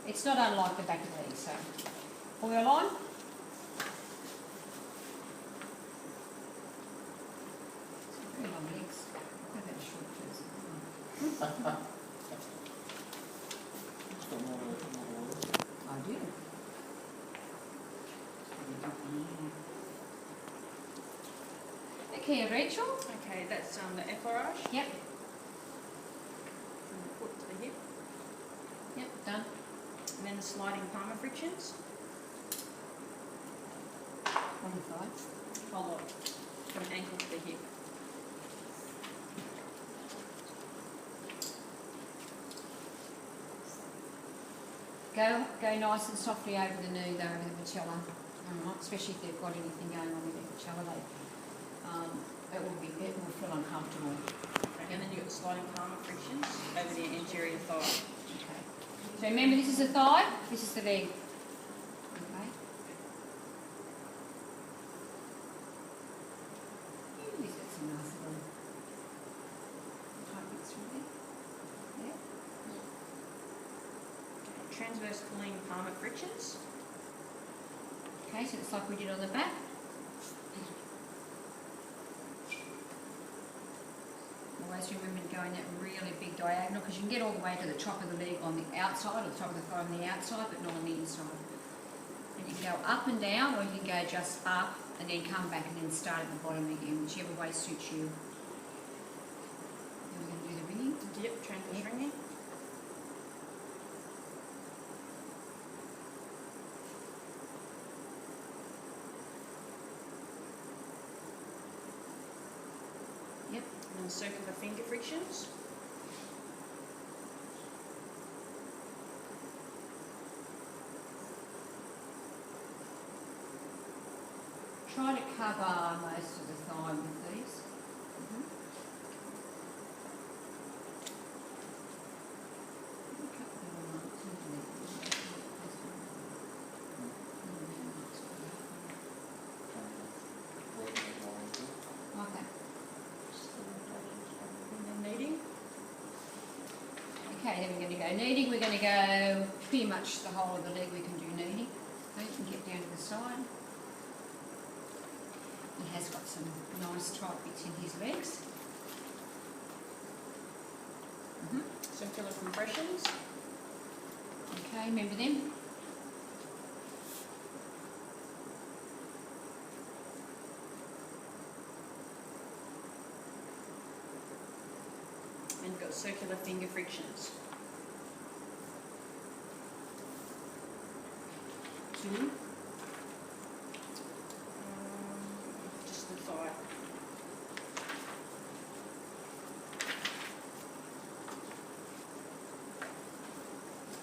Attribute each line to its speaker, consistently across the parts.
Speaker 1: It's not unlike the back of these. So, oil on. Very long legs. What about a short person? I do. Okay, Rachel.
Speaker 2: Okay, that's the effleurage
Speaker 1: Yep.
Speaker 2: from the foot to the hip,
Speaker 1: Yep. Done.
Speaker 2: and then the sliding palmar frictions.
Speaker 1: On the side.
Speaker 2: Whole lot from ankle to the hip.
Speaker 1: Go nice and softly over the knee though with the patella, especially if they've got anything going on with their patella. It will feel uncomfortable.
Speaker 2: And then you've got the sliding palmar frictions over the anterior thigh.
Speaker 1: Okay. So remember, this is the thigh, this is the leg. Okay. He's got some nice little tight bits through there. Yeah.
Speaker 2: Transverse pulling palmar frictions.
Speaker 1: Okay, so it's like we did on the back. Always remember going that really big diagonal, because you can get all the way to the top of the leg on the outside, or the top of the thigh on the outside, but not on the inside. And you can go up and down, or you can go just up and then come back and then start at the bottom again, whichever way suits you. Then we're going to do the ringing.
Speaker 2: Yep, transverse ringing.
Speaker 1: Yep.
Speaker 2: And then circular finger frictions.
Speaker 1: Try to cover most of the thigh with these. Okay.
Speaker 2: And then kneading.
Speaker 1: Okay, then we're going to go kneading. We're going to go pretty much the whole of the leg. We can do kneading. Okay, you can get down to the side. He has got some nice tight bits in his legs.
Speaker 2: Circular compressions.
Speaker 1: Okay, remember them?
Speaker 2: And you've got circular finger frictions.
Speaker 1: 2.
Speaker 2: Just the thigh.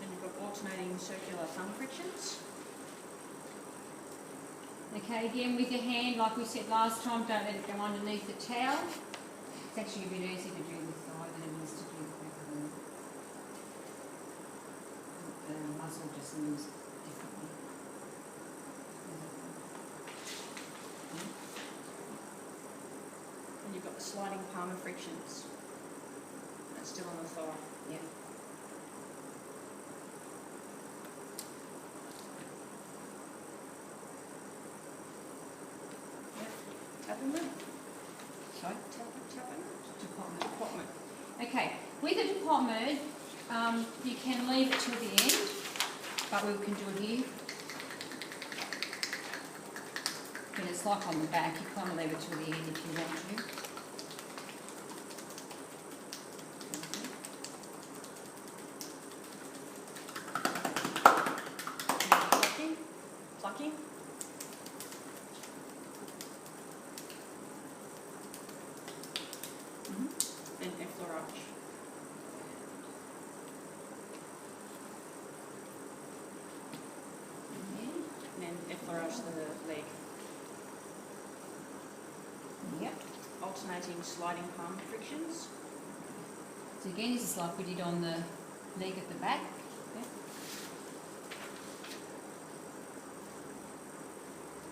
Speaker 2: And you've got alternating circular thumb frictions.
Speaker 1: Okay, again with your hand, like we said last time, don't let it go underneath the towel. It's actually a bit easier to do the thigh than it is to do the back of the leg. The muscle just moves differently.
Speaker 2: And you've got the sliding palmar frictions. That's still on the thigh.
Speaker 1: Yep.
Speaker 2: Tapping.
Speaker 1: Sorry?
Speaker 2: Tapping.
Speaker 1: Department. Okay, with the department, you can leave it till the end, but we can do it here. And it's like on the back, you kind of leave it till the end if you want to.
Speaker 2: Plucking. And effleurage. And then effleurage the leg.
Speaker 1: Yep.
Speaker 2: Alternating sliding palm frictions.
Speaker 1: So again, this is like we did on the leg at the back.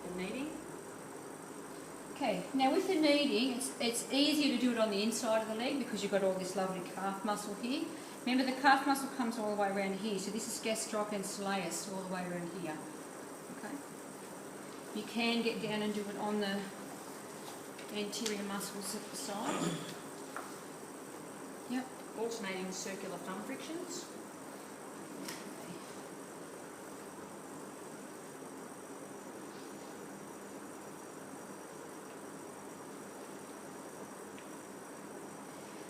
Speaker 2: And kneading.
Speaker 1: Okay, now with the kneading, it's easier to do it on the inside of the leg because you've got all this lovely calf muscle here. Remember, the calf muscle comes all the way around here, so this is gastroc and soleus all the way around here. Okay. You can get down and do it on the anterior muscles at the side. Yep.
Speaker 2: Alternating circular thumb frictions.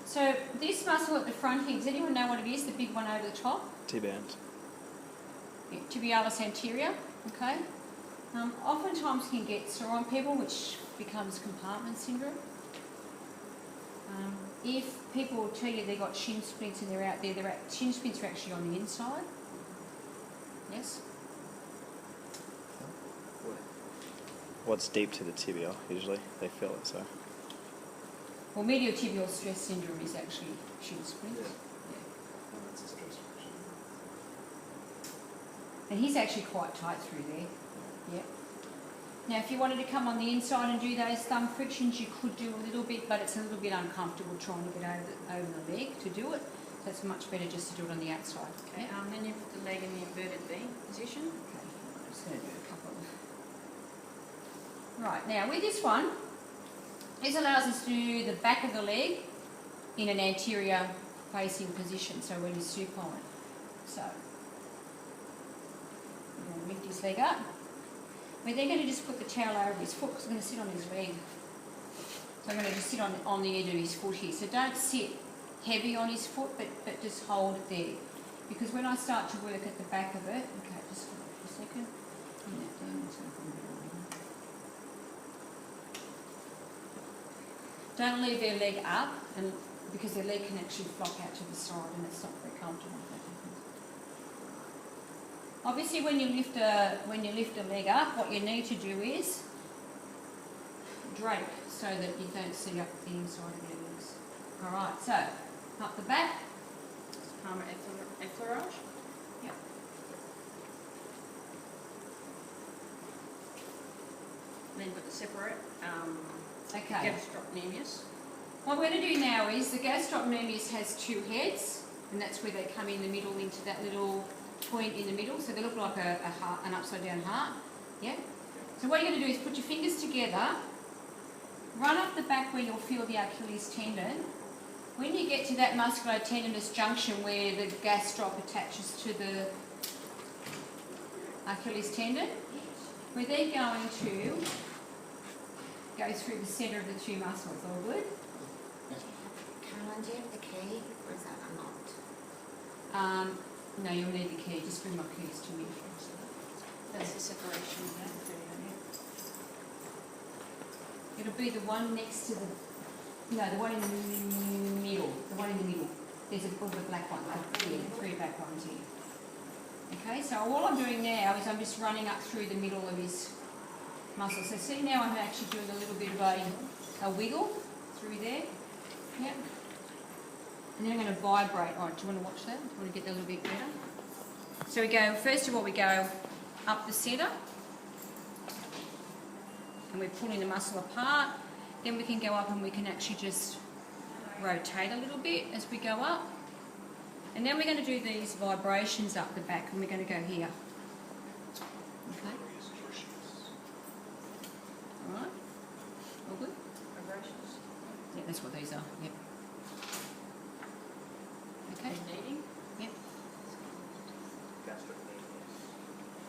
Speaker 1: So this muscle at the front here, does anyone know what it is, the big one over the top?
Speaker 3: T-band.
Speaker 1: Yeah, tibialis anterior, okay? Oftentimes you can get sore on people, which becomes compartment syndrome. If people tell you they've got shin splints and they're out there, shin splints are actually on the inside. Yes?
Speaker 3: What's deep to the tibia, usually? They feel it, so.
Speaker 1: Well, medial tibial stress syndrome is actually shin splints. And he's actually quite tight through there. Yeah. Now, if you wanted to come on the inside and do those thumb frictions, you could do a little bit, but it's a little bit uncomfortable trying to get over the leg to do it. So it's much better just to do it on the outside.
Speaker 2: Okay, then you put the leg in the inverted V position.
Speaker 1: Okay, I'm just going to do a couple of... Right, now with this one, this allows us to do the back of the leg in an anterior facing position, so when you supine. So, we're going to lift his leg up. We're then going to just put the towel over his foot because I'm going to sit on his leg. So I'm going to just sit on the edge of his foot here. So don't sit heavy on his foot, but just hold it there. Because when I start to work at the back of it, okay, just hold it for a second. Bring that down so I can get it on. Don't leave their leg up, and because their leg can actually flop out to the side and it's not very comfortable. Obviously, when you lift a leg up, what you need to do is drape so that you don't sit up the inside of your legs. All right, so up the back.
Speaker 2: Palmar effleurage.
Speaker 1: Yep.
Speaker 2: Then you've got the separate
Speaker 1: Okay.
Speaker 2: gastrocnemius.
Speaker 1: What we're going to do now is the gastrocnemius has two heads, and that's where they come in the middle into that little point in the middle, so they look like a heart, an upside down heart. Yeah? So what you're going to do is put your fingers together, run up the back where you'll feel the Achilles tendon. When you get to that musculotendinous junction where the gastroc attaches to the Achilles tendon, we're then going to go through the centre of the two muscles. All good?
Speaker 4: Caroline, do you have the key, or is that unlocked?
Speaker 1: No, you'll need the key. Just bring my keys to me.
Speaker 2: That's the separation.
Speaker 1: It'll be the one next to the... No, the one in the middle. The one in the middle. There's a black one. Yeah, three black ones here. Okay, so all I'm doing now is I'm just running up through the middle of his muscle. So see now I'm actually doing a little bit of a wiggle through there. Yep. And then I'm going to vibrate. Oh, do you want to watch that? Do you want to get that a little bit better? So we go, first of all, we go up the centre. And we're pulling the muscle apart. Then we can go up and we can actually just rotate a little bit as we go up. And then we're going to do these vibrations up the back, and we're going to go here. Okay? All right? All good?
Speaker 2: Vibrations.
Speaker 1: Yeah, that's what these are. Yep. Okay?
Speaker 2: Kneading.
Speaker 1: Yep.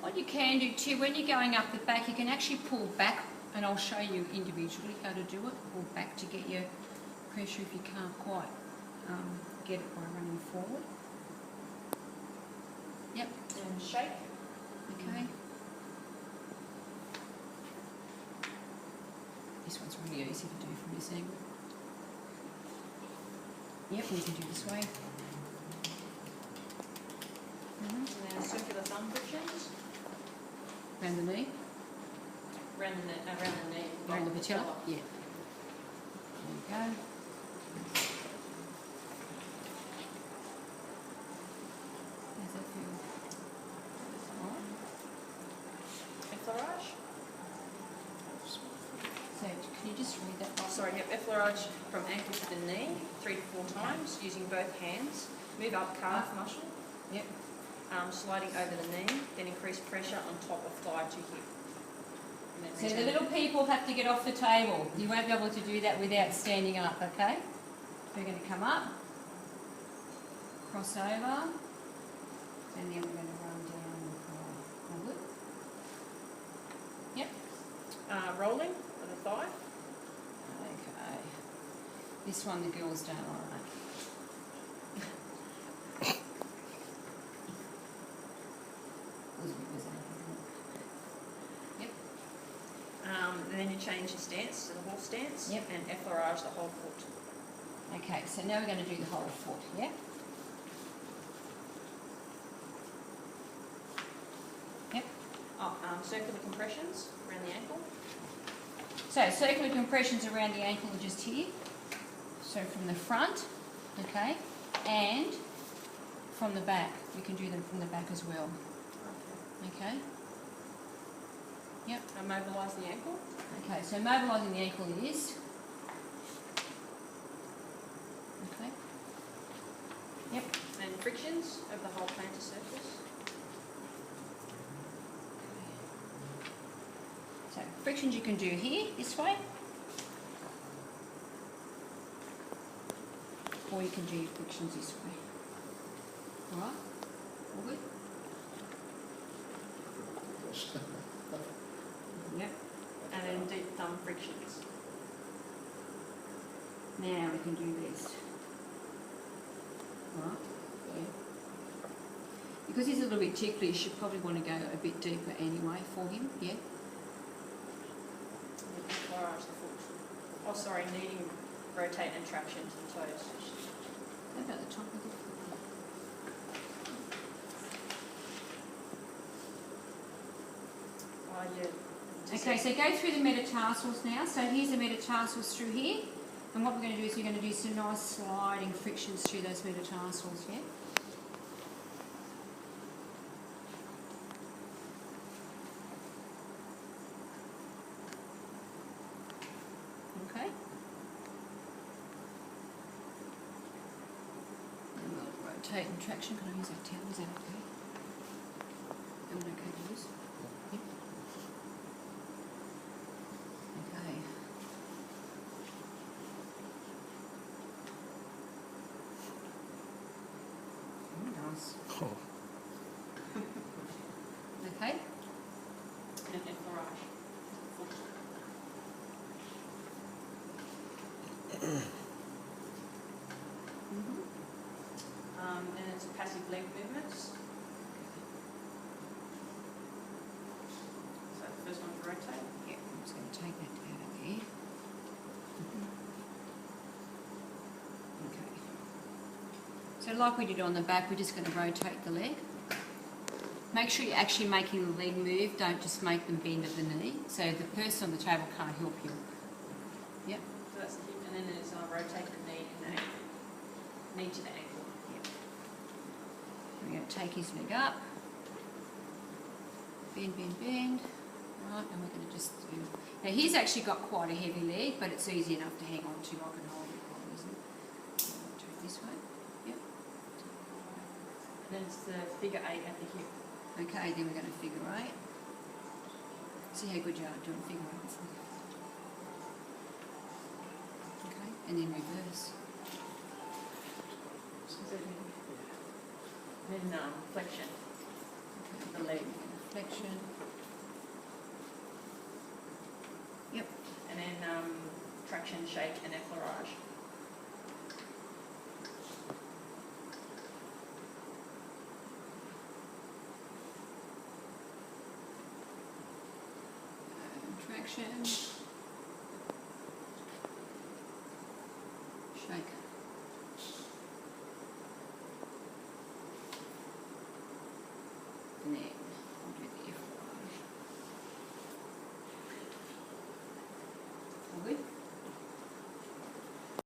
Speaker 1: What you can do too, when you're going up the back, you can actually pull back, and I'll show you individually how to do it. Pull back to get your pressure if you can't quite get it by running forward. Yep.
Speaker 2: And shake.
Speaker 1: Okay. This one's really easy to do from this angle. Yep, we can do this way.
Speaker 2: And then circular thumb frictions.
Speaker 1: Around the knee.
Speaker 2: Around the knee.
Speaker 1: Around the patella. Yeah. There you go. How's that feel? All right.
Speaker 2: Effleurage.
Speaker 1: So can you
Speaker 2: effleurage from ankle to the knee 3 to 4 times using both hands. Move up calf muscle,
Speaker 1: Yep.
Speaker 2: sliding over the knee, then increase pressure on top of thigh to hip. And then
Speaker 1: So the
Speaker 2: return.
Speaker 1: little people have to get off the table. You won't be able to do that without standing up, okay? We're going to come up, cross over, and then we're going to run down forward. Yep.
Speaker 2: Rolling with the thigh.
Speaker 1: Okay. This one the girls don't like. Yep.
Speaker 2: And then you change your stance to the horse stance.
Speaker 1: Yep.
Speaker 2: And effleurage the whole foot.
Speaker 1: Okay, so now we're going to do the whole foot, yeah? Yep.
Speaker 2: Circular compressions around the ankle.
Speaker 1: So circular compressions around the ankle are just here. So from the front, okay, and from the back. We can do them from the back as well, okay? Yep.
Speaker 2: And mobilise the ankle.
Speaker 1: Okay, so mobilising the ankle is, okay, yep,
Speaker 2: And frictions of the whole plantar surface.
Speaker 1: so frictions you can do here, this way, or you can do your frictions this way. Alright, all good? Yep.
Speaker 2: And then deep thumb frictions.
Speaker 1: Now we can do this. Alright, yeah. Because he's a little bit ticklish, you probably want to go a bit deeper anyway for him, yeah?
Speaker 2: And then effleurage the foot. Oh, sorry, needing rotate and traction to the toes.
Speaker 1: How about the top of the foot? Okay, so go through the metatarsals now. So here's the metatarsals through here. And what we're going to do is we're going to do some nice sliding frictions through those metatarsals, yeah? Okay. And we'll rotate and traction. Can I use that towel? Is that okay? Am I okay to use? Yep. Okay. Nice.
Speaker 3: Oh.
Speaker 1: Okay.
Speaker 2: And effleurage. Foot. And it's passive leg movements. So the first one to rotate.
Speaker 1: Yeah, I'm just going to take that out of there. Okay. So like we did on the back, we're just going to rotate the leg. Make sure you're actually making the leg move, don't just make them bend at the knee. So the person on the table can't help you. Yep.
Speaker 2: So that's the hip. And then there's rotate the knee and the ankle. Knee to the ankle.
Speaker 1: Yep. We're going to take his leg up. Bend, bend, bend. Right, and we're going to just do... Now he's actually got quite a heavy leg, but it's easy enough to hang on to. I can hold it quite easily. Turn this way. Yep.
Speaker 2: And then it's the figure 8 at the hip.
Speaker 1: Okay, then we're going to figure 8. See how good you are doing figure 8. Okay, and then reverse.
Speaker 2: And then flexion.
Speaker 1: Okay,
Speaker 2: The leg.
Speaker 1: flexion. Yep.
Speaker 2: And then traction, shake, and effleurage.
Speaker 1: Traction. Shake.